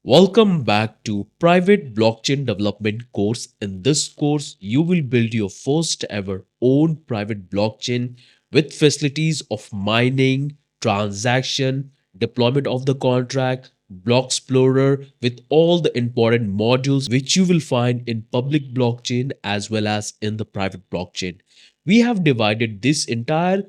Welcome back to Private Blockchain Development course. In this course, you will build your first ever own private blockchain with facilities of mining, transaction, deployment of the contract, block explorer with all the important modules which you will find in public blockchain as well as in the private blockchain. We have divided this entire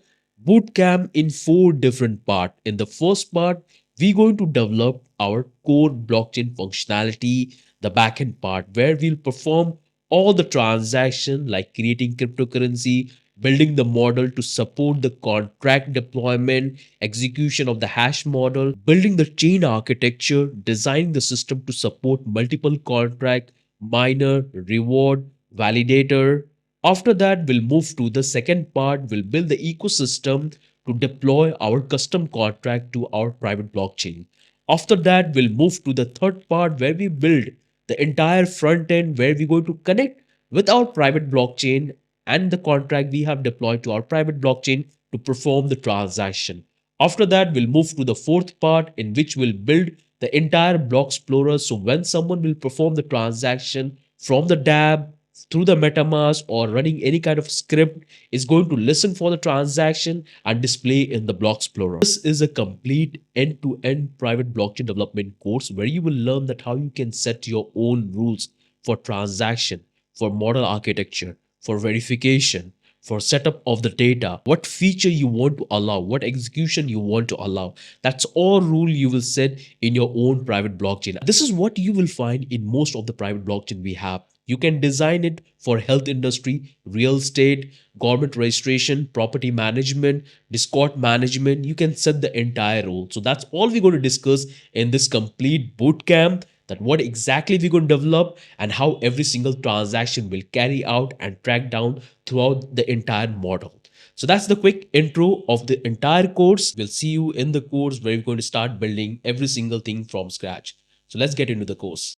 bootcamp in four different parts. In the first part, we're going to develop our core blockchain functionality, the backend part, where we'll perform all the transaction like creating cryptocurrency, building the model to support the contract deployment, execution of the hash model, building the chain architecture, designing the system to support multiple contract, miner, reward, validator. After that, we'll move to the second part. We'll build the ecosystem to deploy our custom contract to our private blockchain. After that, we'll move to the third part where we build the entire front end where we're going to connect with our private blockchain and the contract we have deployed to our private blockchain to perform the transaction. After that, we'll move to the fourth part in which we'll build the entire block explorer. So when someone will perform the transaction from the DApp through the MetaMask or running any kind of script is going to listen for the transaction and display in the block explorer. This is a complete end-to-end private blockchain development course where you will learn that how you can set your own rules for transaction, for model architecture, for verification, for setup of the data, what feature you want to allow, what execution you want to allow. That's all rule you will set in your own private blockchain. This is what you will find in most of the private blockchain we have. You can design it for health industry, real estate, government registration, property management, Discord management. You can set the entire rule. So that's all we're going to discuss in this complete bootcamp, that what exactly we're going to develop and how every single transaction will carry out and track down throughout the entire model. So that's the quick intro of the entire course. We'll see you in the course where we're going to start building every single thing from scratch. So let's get into the course.